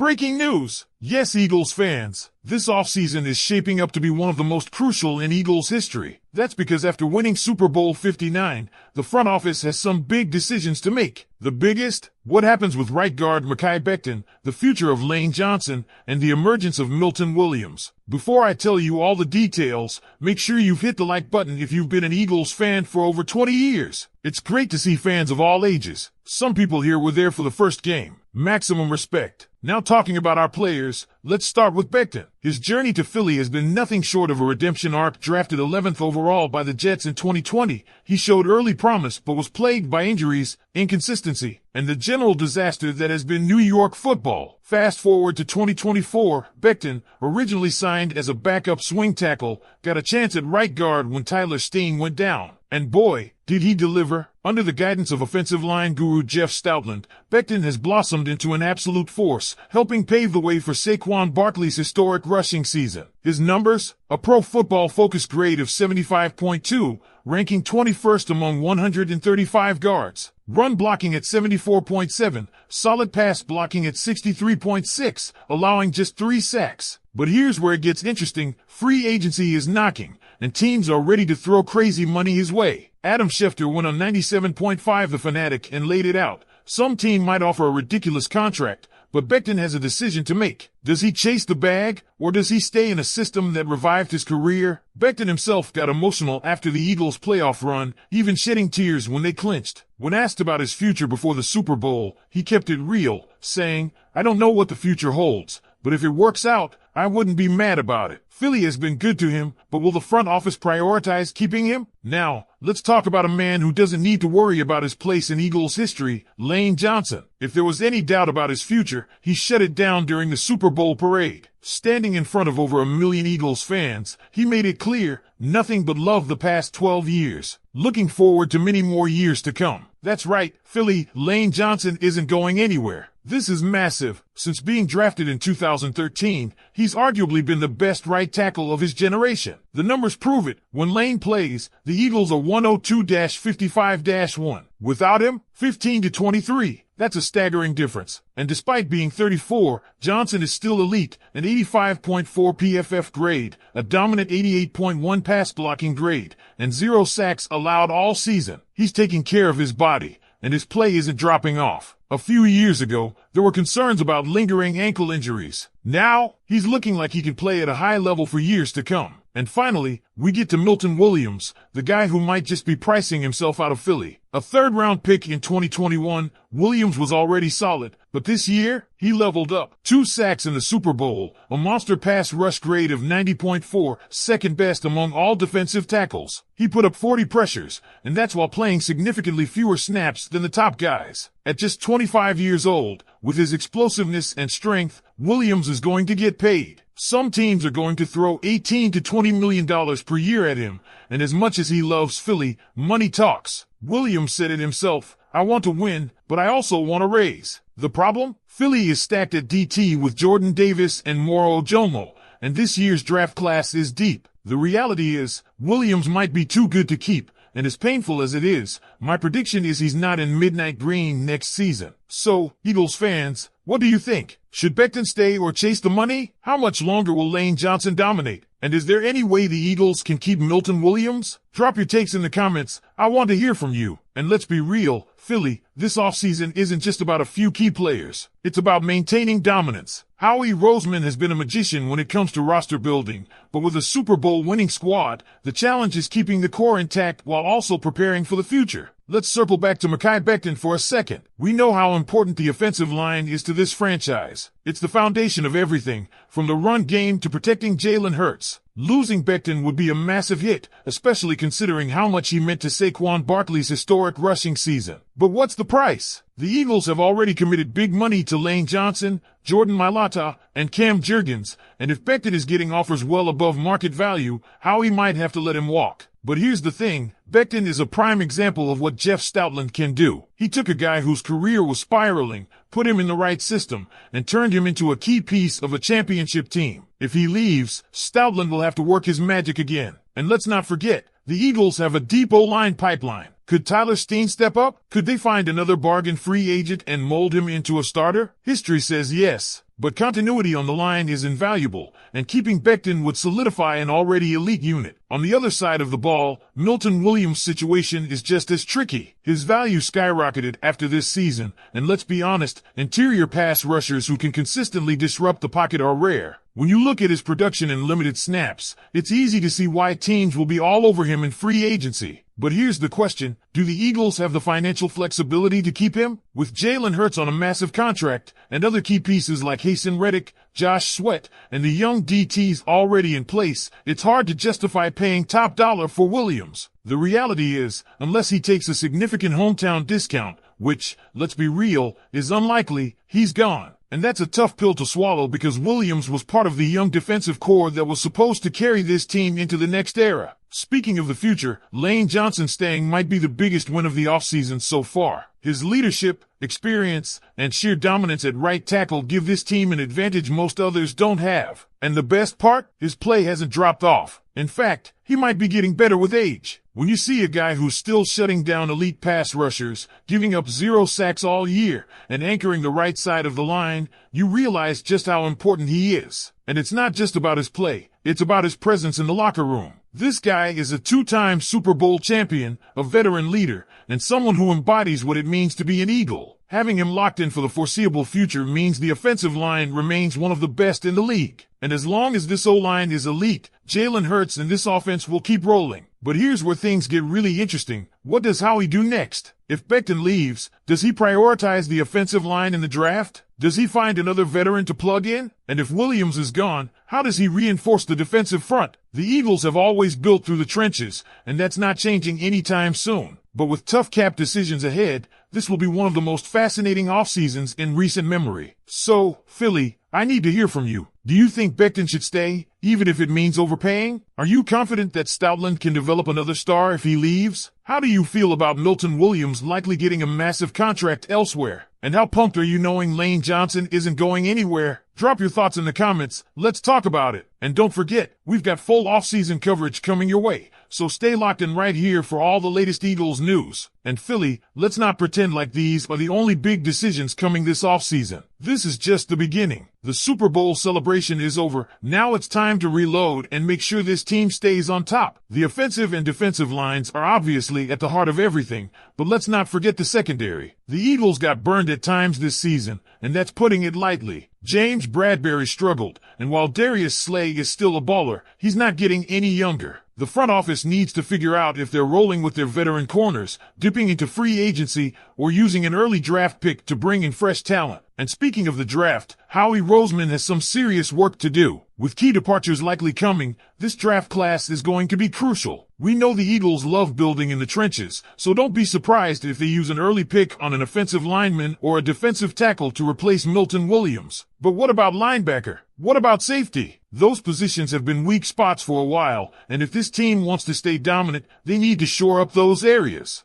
Breaking news! Yes, Eagles fans, this offseason is shaping up to be one of the most crucial in Eagles history. That's because after winning Super Bowl 59, the front office has some big decisions to make. The biggest? What happens with right guard Mekhi Becton, the future of Lane Johnson, and the emergence of Milton Williams. Before I tell you all the details, make sure you've hit the like button if you've been an Eagles fan for over 20 years. It's great to see fans of all ages. Some people here were there for the first game. Maximum respect. Now talking about our players, let's start with Becton. His journey to Philly has been nothing short of a redemption arc. Drafted 11th overall by the Jets in 2020, he showed early promise but was plagued by injuries, inconsistency, and the general disaster that has been New York football. Fast forward to 2024, Becton, originally signed as a backup swing tackle, got a chance at right guard when Tyler Steen went down. And boy, did he deliver. Under the guidance of offensive line guru Jeff Stoutland, Becton has blossomed into an absolute force, helping pave the way for Saquon Barkley's historic rushing season. His numbers? A Pro Football Focus grade of 75.2, ranking 21st among 135 guards. Run blocking at 74.7, solid pass blocking at 63.6, allowing just 3 sacks. But here's where it gets interesting. Free agency is knocking, and teams are ready to throw crazy money his way. Adam Schefter went on 97.5 The Fanatic and laid it out. Some team might offer a ridiculous contract, but Becton has a decision to make. Does he chase the bag, or does he stay in a system that revived his career? Becton himself got emotional after the Eagles' playoff run, even shedding tears when they clinched. When asked about his future before the Super Bowl, he kept it real, saying, "I don't know what the future holds, but if it works out, I wouldn't be mad about it." Philly has been good to him, but will the front office prioritize keeping him? Now, let's talk about a man who doesn't need to worry about his place in Eagles history, Lane Johnson. If there was any doubt about his future, he shut it down during the Super Bowl parade. Standing in front of over 1 million Eagles fans, he made it clear, nothing but love the past 12 years. Looking forward to many more years to come. That's right, Philly, Lane Johnson isn't going anywhere. This is massive. Since being drafted in 2013, he's arguably been the best right tackle of his generation. The numbers prove it. When Lane plays, the Eagles are 102-55-1. Without him, 15-23. That's a staggering difference. And despite being 34, Johnson is still elite, an 85.4 PFF grade, a dominant 88.1 pass blocking grade, and 0 sacks allowed all season. He's taking care of his body, and his play isn't dropping off. A few years ago, there were concerns about lingering ankle injuries. Now, he's looking like he can play at a high level for years to come. And finally, we get to Milton Williams, the guy who might just be pricing himself out of Philly. A third-round pick in 2021, Williams was already solid, but this year, he leveled up. 2 sacks in the Super Bowl, a monster pass rush grade of 90.4, second best among all defensive tackles. He put up 40 pressures, and that's while playing significantly fewer snaps than the top guys. At just 25 years old, with his explosiveness and strength, Williams is going to get paid. Some teams are going to throw $18 to $20 million per year at him, and as much as he loves Philly, money talks. Williams said it himself, "I want to win, but I also want a raise." The problem? Philly is stacked at DT with Jordan Davis and Moro Ojomo, and this year's draft class is deep. The reality is, Williams might be too good to keep, and as painful as it is, my prediction is he's not in midnight green next season. So, Eagles fans, what do you think? Should Becton stay or chase the money? How much longer will Lane Johnson dominate? And is there any way the Eagles can keep Milton Williams? Drop your takes in the comments. I want to hear from you. And let's be real, Philly, this offseason isn't just about a few key players. It's about maintaining dominance. Howie Roseman has been a magician when it comes to roster building, but with a Super Bowl winning squad, the challenge is keeping the core intact while also preparing for the future. Let's circle back to Mekhi Becton for a second. We know how important the offensive line is to this franchise. It's the foundation of everything, from the run game to protecting Jalen Hurts. Losing Becton would be a massive hit, especially considering how much he meant to Saquon Barkley's historic rushing season. But what's the price? The Eagles have already committed big money to Lane Johnson, Jordan Mailata, and Cam Jurgens, and if Becton is getting offers well above market value, Howie might have to let him walk. But here's the thing, Becton is a prime example of what Jeff Stoutland can do. He took a guy whose career was spiraling, put him in the right system, and turned him into a key piece of a championship team. If he leaves, Stoutland will have to work his magic again. And let's not forget, the Eagles have a deep O-line pipeline. Could Tyler Steen step up? Could they find another bargain free agent and mold him into a starter? History says yes. but continuity on the line is invaluable, and keeping Becton would solidify an already elite unit. On the other side of the ball, Milton Williams' situation is just as tricky. His value skyrocketed after this season, and let's be honest, interior pass rushers who can consistently disrupt the pocket are rare. When you look at his production in limited snaps, it's easy to see why teams will be all over him in free agency. But here's the question, do the Eagles have the financial flexibility to keep him? With Jalen Hurts on a massive contract, and other key pieces like Haason Reddick, Josh Sweat, and the young DTs already in place, it's hard to justify paying top dollar for Williams. The reality is, unless he takes a significant hometown discount, which, let's be real, is unlikely, he's gone. And that's a tough pill to swallow because Williams was part of the young defensive core that was supposed to carry this team into the next era. Speaking of the future, Lane Johnson staying might be the biggest win of the offseason so far. His leadership, experience, and sheer dominance at right tackle give this team an advantage most others don't have. And the best part? His play hasn't dropped off. In fact, he might be getting better with age. When you see a guy who's still shutting down elite pass rushers, giving up 0 sacks all year, and anchoring the right side of the line, you realize just how important he is. And it's not just about his play, it's about his presence in the locker room. This guy is a 2-time Super Bowl champion, a veteran leader, and someone who embodies what it means to be an Eagle. Having him locked in for the foreseeable future means the offensive line remains one of the best in the league. And as long as this O-line is elite, Jalen Hurts and this offense will keep rolling. But here's where things get really interesting. What does Howie do next? If Becton leaves, does he prioritize the offensive line in the draft? Does he find another veteran to plug in? And if Williams is gone, how does he reinforce the defensive front? The Eagles have always built through the trenches, and that's not changing anytime soon. But with tough cap decisions ahead, this will be one of the most fascinating offseasons in recent memory. So, Philly, I need to hear from you. Do you think Becton should stay, even if it means overpaying? Are you confident that Stoutland can develop another star if he leaves? How do you feel about Milton Williams likely getting a massive contract elsewhere? And how pumped are you knowing Lane Johnson isn't going anywhere? Drop your thoughts in the comments. Let's talk about it. And don't forget, we've got full offseason coverage coming your way. So stay locked in right here for all the latest Eagles news. And Philly, let's not pretend like these are the only big decisions coming this offseason. This is just the beginning. The Super Bowl celebration is over. Now it's time to reload and make sure this team stays on top. The offensive and defensive lines are obviously at the heart of everything, but let's not forget the secondary. The Eagles got burned at times this season, and that's putting it lightly. James Bradbury struggled, and while Darius Slay is still a baller, he's not getting any younger. The front office needs to figure out if they're rolling with their veteran corners, dipping into free agency, or using an early draft pick to bring in fresh talent. And speaking of the draft, Howie Roseman has some serious work to do. With key departures likely coming, this draft class is going to be crucial. We know the Eagles love building in the trenches, so don't be surprised if they use an early pick on an offensive lineman or a defensive tackle to replace Milton Williams. But what about linebacker? What about safety? Those positions have been weak spots for a while, and if this team wants to stay dominant, they need to shore up those areas.